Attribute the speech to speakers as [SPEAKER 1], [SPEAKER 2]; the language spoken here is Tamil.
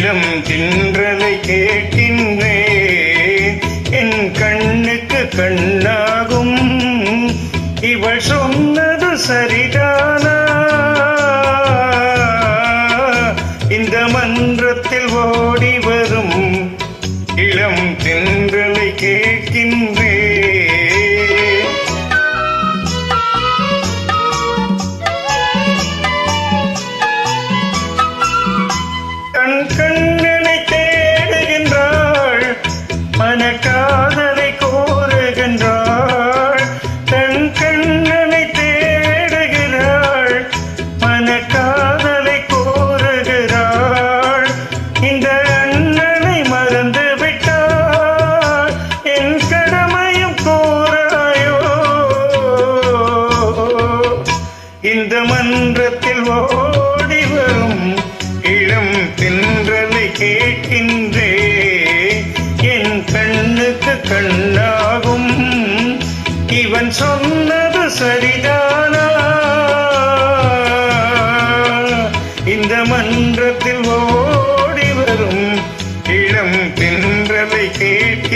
[SPEAKER 1] இளம் தின்றலை கேட்கின்றேன், என் கண்ணுக்கு கண்ணாகும். இவள் சொன்னது சரிதானா? இந்த மன்றத்தில் ஓடி வரும் இளம் தின்றலை கேட்கின்றேன். கண்ணனை தேடுகின்றாள், மனக்காதலை கோருகின்றாள். தன் கண்ணனை தேடுகிறாள், மனக்காதலை கோருகிறாள். இந்த அண்ணனை மறந்து விட்டாள், என் கடமையும் கோராயோ? இந்த மன்றத்தில் ஓடி வரும் இளம் தின்றலை கேட்கின்றேன், என் கண்ணுக்கு கண்ணாகும். இவன் சொன்னது சரிதானா? இந்த மன்றத்தில் ஓடி வரும் இளம் தின்றலை கேட்கின்றேன்.